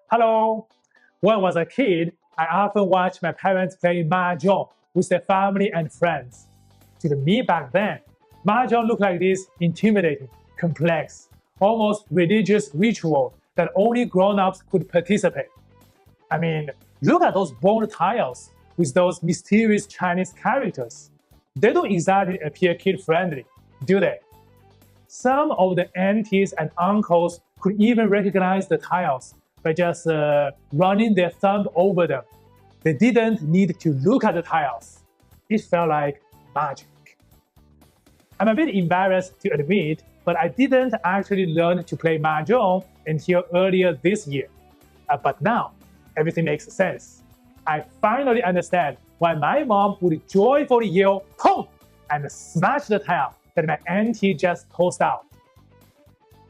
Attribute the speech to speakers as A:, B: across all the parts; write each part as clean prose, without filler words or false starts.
A: Hello! When I was a kid, I often watched my parents play Mahjong with their family and friends. To me back then, Mahjong looked like this intimidating, complex, almost religious ritual that only grown-ups could participate. I mean, look at those bone tiles with those mysterious Chinese characters. They don't exactly appear kid-friendly, do they? Some of the aunties and uncles could even recognize the tiles by just running their thumb over them. They didn't need to look at the tiles. It felt like magic. I'm a bit embarrassed to admit, but I didn't actually learn to play Mahjong until earlier this year. But now, everything makes sense. I finally understand why my mom would joyfully yell, "Pong!" and smash the tile that my auntie just tossed out.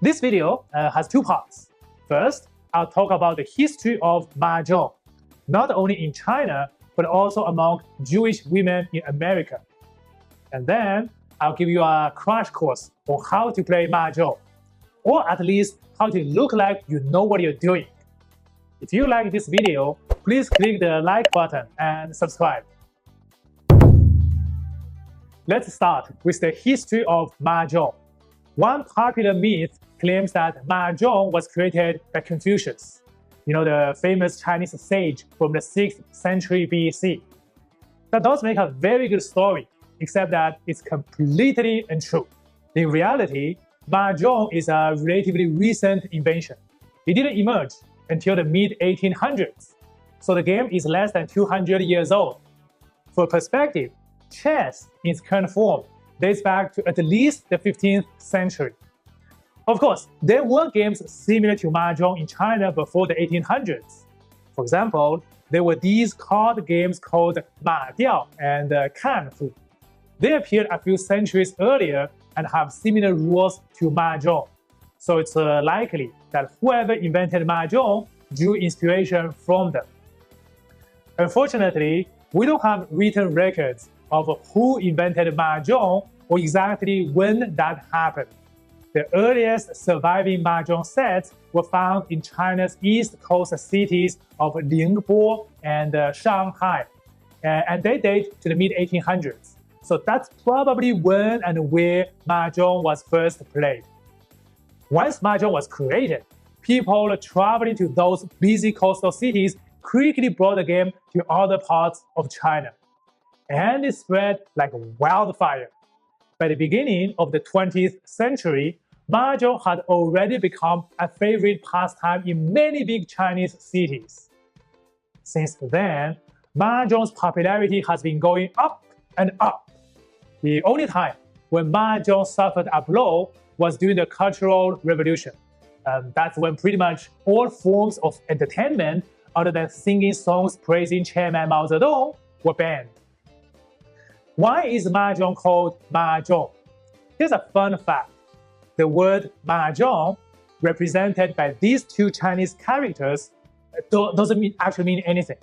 A: This video has two parts. First, I'll talk about the history of Mahjong, not only in China, but also among Jewish women in America. And then, I'll give you a crash course on how to play Mahjong, or at least how to look like you know what you're doing. If you like this video, please click the like button and subscribe. Let's start with the history of Mahjong. One popular myth claims that Mahjong was created by Confucius, the famous Chinese sage from the 6th century BC. That does make a very good story, except that it's completely untrue. In reality, Mahjong is a relatively recent invention. It didn't emerge until the mid-1800s, so the game is less than 200 years old. For perspective, chess in its current form dates back to at least the 15th century. Of course, there were games similar to Mahjong in China before the 1800s. For example, there were these card games called Mahdiao and Kanfu. They appeared a few centuries earlier and have similar rules to Mahjong. So it's likely that whoever invented Mahjong drew inspiration from them. Unfortunately, we don't have written records of who invented Mahjong or exactly when that happened. The earliest surviving Mahjong sets were found in China's east coast cities of Ningbo and Shanghai, and they date to the mid-1800s. So that's probably when and where Mahjong was first played. Once Mahjong was created, people traveling to those busy coastal cities quickly brought the game to other parts of China. And it spread like wildfire. By the beginning of the 20th century, Mahjong had already become a favorite pastime in many big Chinese cities. Since then, Mahjong's popularity has been going up and up. The only time when Mahjong suffered a blow was during the Cultural Revolution. That's when pretty much all forms of entertainment other than singing songs praising Chairman Mao Zedong were banned. Why is Mahjong called Mahjong? Here's a fun fact. The word Mahjong, represented by these two Chinese characters, doesn't actually mean anything.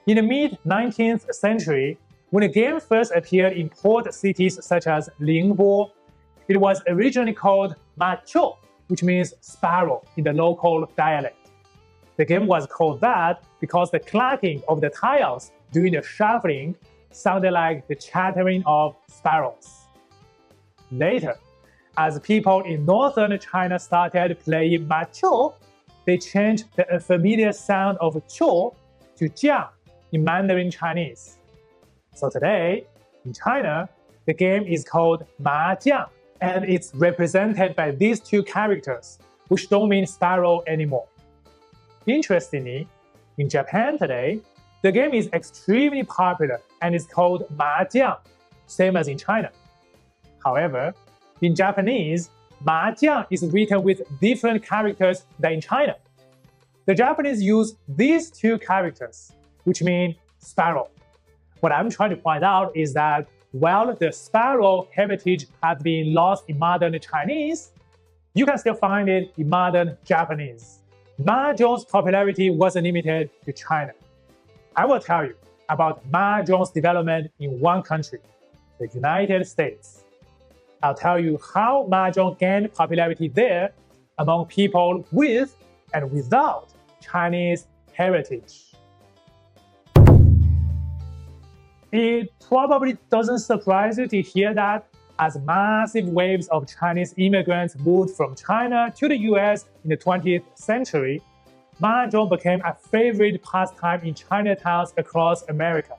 A: In the mid-19th century, when the game first appeared in port cities such as Ningbo, it was originally called Mahqiu, which means sparrow in the local dialect. The game was called that because the clacking of the tiles during the shuffling sounded like the chattering of sparrows. Later, as people in northern China started playing Mahqiu, they changed the unfamiliar sound of qiu to jiang in Mandarin Chinese. So today, in China, the game is called Mahjiang, and it's represented by these two characters, which don't mean sparrow anymore. Interestingly, in Japan today, the game is extremely popular and is called Mahjiang, same as in China. However, in Japanese, Mahjiang is written with different characters than in China. The Japanese use these two characters, which mean sparrow. What I'm trying to point out is that while the sparrow heritage has been lost in modern Chinese, you can still find it in modern Japanese. Mahjong's popularity wasn't limited to China. I will tell you about Mahjong's development in one country, the United States. I'll tell you how Mahjong gained popularity there among people with and without Chinese heritage. It probably doesn't surprise you to hear that as massive waves of Chinese immigrants moved from China to the US in the 20th century, Mahjong became a favorite pastime in Chinatowns across America.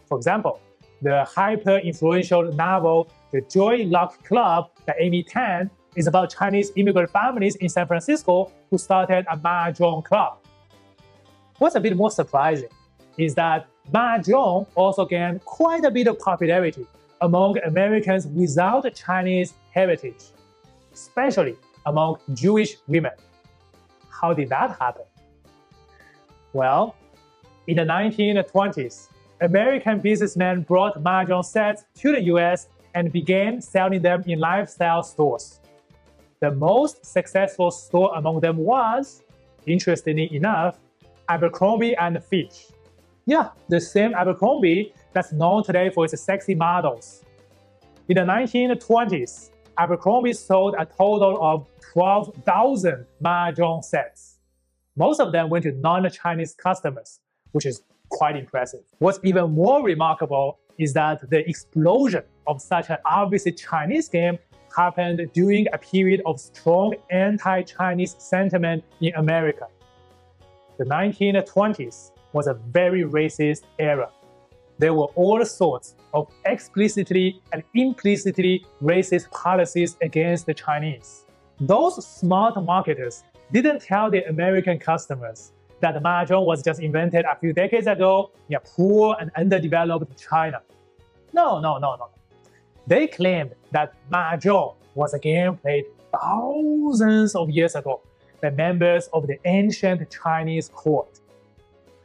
A: For example, the hyper-influential novel The Joy Luck Club by Amy Tan is about Chinese immigrant families in San Francisco who started a Mahjong club. What's a bit more surprising is that Mahjong also gained quite a bit of popularity among Americans without Chinese heritage, especially among Jewish women. How did that happen? Well, in the 1920s, American businessmen brought Mahjong sets to the US and began selling them in lifestyle stores. The most successful store among them was, interestingly enough, Abercrombie & Fitch. Yeah, the same Abercrombie that's known today for its sexy models. In the 1920s, Abercrombie sold a total of 12,000 Mahjong sets. Most of them went to non-Chinese customers, which is quite impressive. What's even more remarkable is that the explosion of such an obviously Chinese game happened during a period of strong anti-Chinese sentiment in America. The 1920s was a very racist era. There were all sorts of explicitly and implicitly racist policies against the Chinese. Those smart marketers didn't tell their American customers that Mahjong was just invented a few decades ago in a poor and underdeveloped China. No. They claimed that Mahjong was a game played thousands of years ago by members of the ancient Chinese court.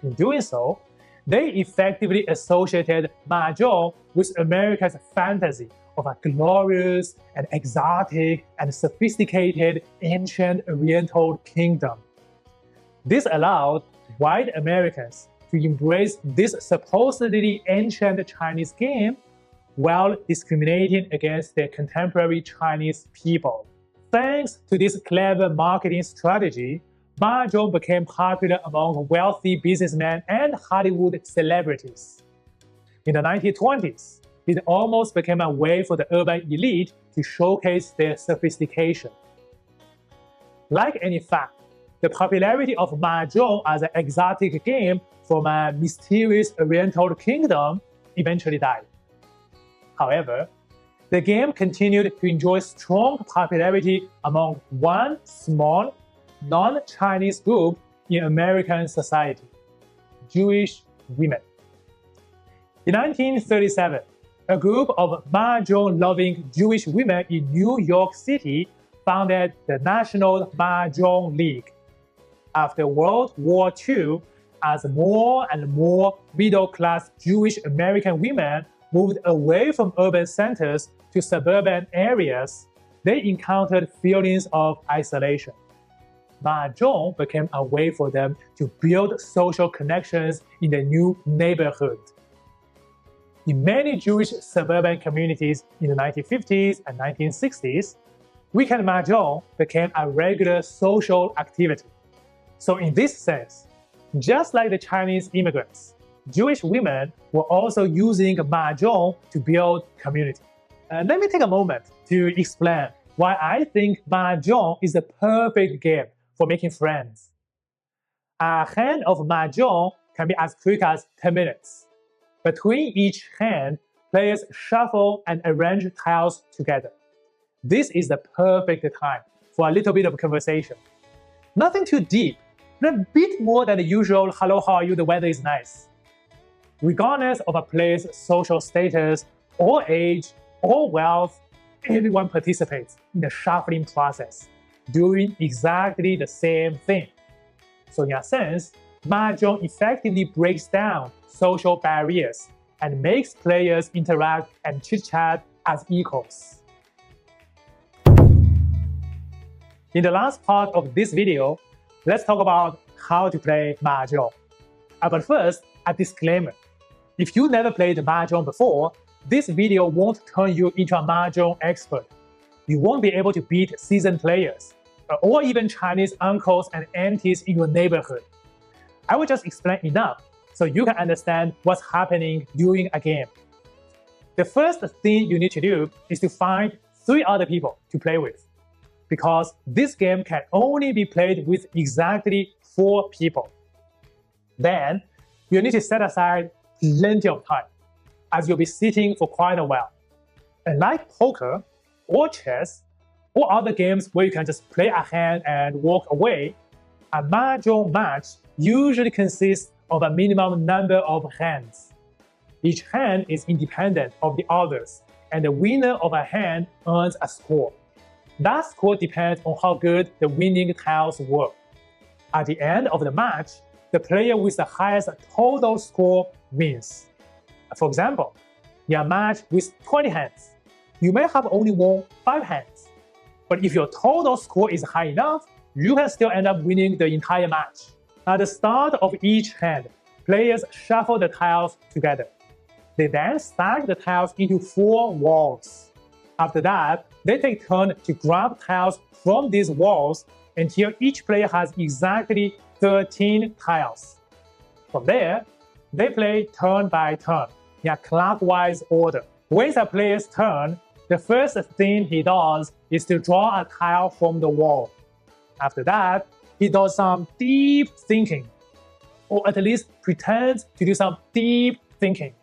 A: In doing so, they effectively associated Mahjong with America's fantasy of a glorious and exotic and sophisticated ancient Oriental kingdom. This allowed white Americans to embrace this supposedly ancient Chinese game while discriminating against their contemporary Chinese people. Thanks to this clever marketing strategy, Mahjong became popular among wealthy businessmen and Hollywood celebrities. In the 1920s, it almost became a way for the urban elite to showcase their sophistication. Like any fact, the popularity of Mahjong as an exotic game from a mysterious Oriental kingdom eventually died. However, the game continued to enjoy strong popularity among one small, non-Chinese group in American society: Jewish women. In 1937, a group of Mahjong-loving Jewish women in New York City founded the National Mahjong League. After World War II, as more and more middle-class Jewish American women moved away from urban centers to suburban areas, they encountered feelings of isolation. Mahjong became a way for them to build social connections in the new neighborhood. In many Jewish suburban communities in the 1950s and 1960s, weekend Mahjong became a regular social activity. So in this sense, just like the Chinese immigrants, Jewish women were also using Mahjong to build community. Let me take a moment to explain why I think Mahjong is the perfect game for making friends. A hand of Mahjong can be as quick as 10 minutes. Between each hand, players shuffle and arrange tiles together. This is the perfect time for a little bit of conversation. Nothing too deep, but a bit more than the usual "hello, how are you, the weather is nice." Regardless of a player's social status, or age, or wealth, everyone participates in the shuffling process, doing exactly the same thing. So in a sense, Mahjong effectively breaks down social barriers and makes players interact and chit-chat as equals. In the last part of this video, let's talk about how to play Mahjong. But first, a disclaimer. If you never played Mahjong before, this video won't turn you into a Mahjong expert. You won't be able to beat seasoned players, or even Chinese uncles and aunties in your neighborhood. I will just explain enough so you can understand what's happening during a game. The first thing you need to do is to find 3 other people to play with, because this game can only be played with exactly 4 people. Then, you need to set aside plenty of time, as you'll be sitting for quite a while. And like poker or chess or other games where you can just play a hand and walk away, a Mahjong match usually consists of a minimum number of hands. Each hand is independent of the others, and the winner of a hand earns a score. That score depends on how good the winning tiles were. At the end of the match, the player with the highest total score wins. For example, in a match with 20 hands, you may have only won 5 hands. But if your total score is high enough, you can still end up winning the entire match. At the start of each hand, players shuffle the tiles together. They then stack the tiles into 4 walls. After that, they take turns to grab tiles from these walls until each player has exactly 13 tiles. From there, they play turn by turn in a clockwise order. When it's a player's turn, the first thing he does is to draw a tile from the wall. After that, he does some deep thinking, or at least pretends to do some deep thinking.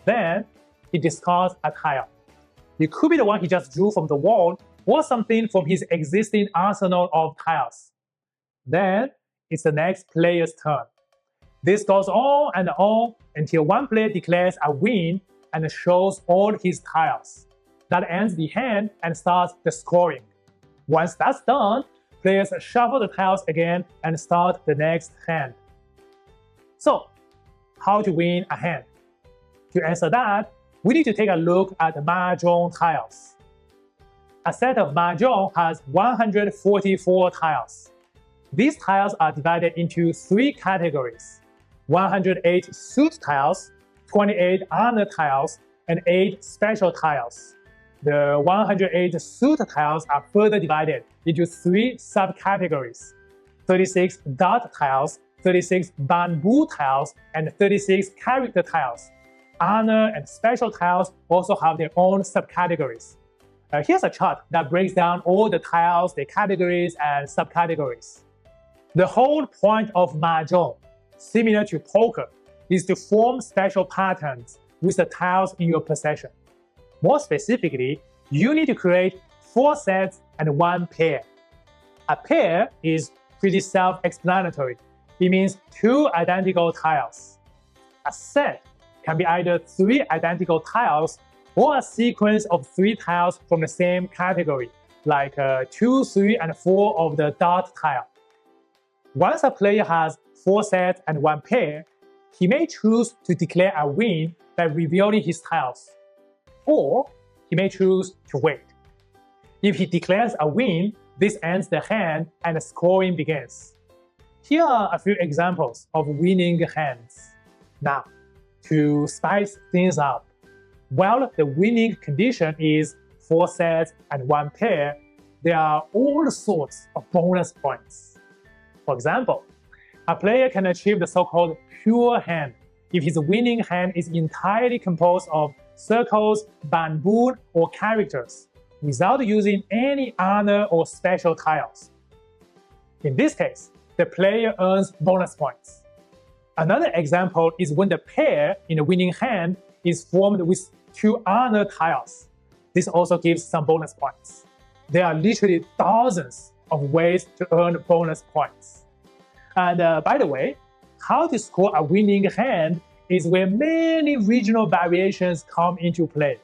A: Then, he discards a tile. It could be the one he just drew from the wall, or something from his existing arsenal of tiles. Then, it's the next player's turn. This goes on and on until one player declares a win and shows all his tiles. That ends the hand and starts the scoring. Once that's done, players shuffle the tiles again and start the next hand. So, how to win a hand? To answer that, we need to take a look at Mahjong tiles. A set of Mahjong has 144 tiles. These tiles are divided into 3 categories: 108 suit tiles, 28 honor tiles, and 8 special tiles. The 108 suit tiles are further divided into 3 subcategories: 36 dot tiles, 36 bamboo tiles, and 36 character tiles. Honor and special tiles also have their own subcategories. Here's a chart that breaks down all the tiles, their categories, and subcategories. The whole point of Mahjong, similar to poker, is to form special patterns with the tiles in your possession. More specifically, you need to create 4 sets and 1 pair. A pair is pretty self-explanatory. It means 2 identical tiles. A set can be either 3 identical tiles or a sequence of 3 tiles from the same category, like 2, 3, and 4 of the dot tile. Once a player has 4 sets and 1 pair, he may choose to declare a win by revealing his tiles, or he may choose to wait. If he declares a win, this ends the hand and the scoring begins. Here are a few examples of winning hands. Now, to spice things up, while the winning condition is 4 sets and 1 pair, there are all sorts of bonus points. For example, a player can achieve the so-called pure hand if his winning hand is entirely composed of circles, bamboo, or characters, without using any honor or special tiles. In this case, the player earns bonus points. Another example is when the pair in the winning hand is formed with 2 honor tiles. This also gives some bonus points. There are literally thousands of ways to earn bonus points. And by the way, how to score a winning hand is where many regional variations come into play.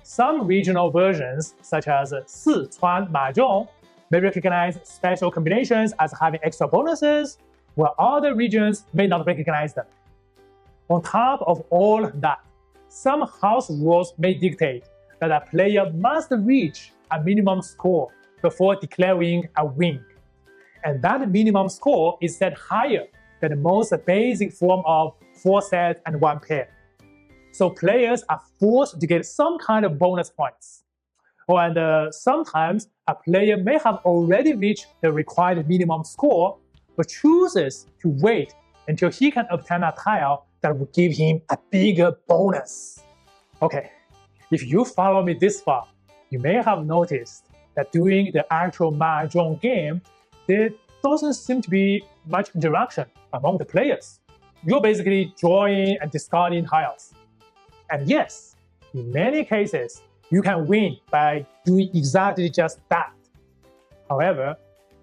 A: Some regional versions, such as Sichuan Mahjong, may recognize special combinations as having extra bonuses, while other regions may not recognize them. On top of all that, some house rules may dictate that a player must reach a minimum score before declaring a win. And that minimum score is set higher than the most basic form of 4 sets and 1 pair. So players are forced to get some kind of bonus points. And sometimes a player may have already reached the required minimum score, but chooses to wait until he can obtain a tile that will give him a bigger bonus. Okay, if you follow me this far, you may have noticed that during the actual Mahjong game, there doesn't seem to be much interaction among the players. You're basically drawing and discarding tiles. And yes, in many cases, you can win by doing exactly just that. However,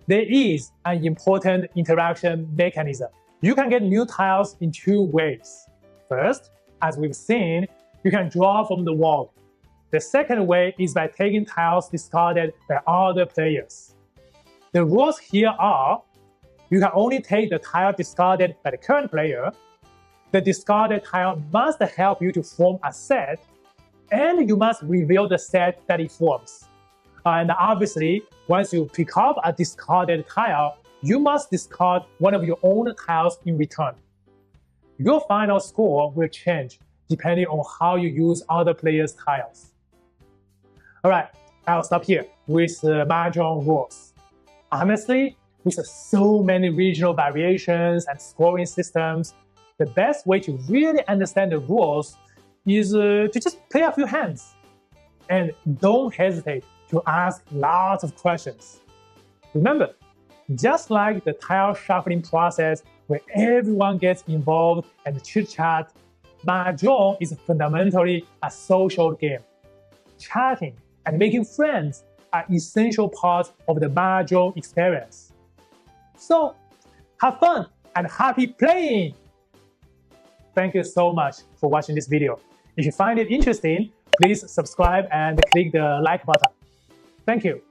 A: there is an important interaction mechanism. You can get new tiles in two ways. First, as we've seen, you can draw from the wall. The second way is by taking tiles discarded by other players. The rules here are, you can only take the tile discarded by the current player, the discarded tile must help you to form a set, and you must reveal the set that it forms. And obviously, once you pick up a discarded tile, you must discard one of your own tiles in return. Your final score will change depending on how you use other players' tiles. Alright, I'll stop here with Mahjong rules. Honestly, with so many regional variations and scoring systems, the best way to really understand the rules is to just play a few hands. And don't hesitate to ask lots of questions. Remember, just like the tile shuffling process where everyone gets involved and chit-chat, Mahjong is fundamentally a social game. Chatting and making friends are essential parts of the Mahjong experience. So, have fun and happy playing! Thank you so much for watching this video. If you find it interesting, please subscribe and click the like button. Thank you.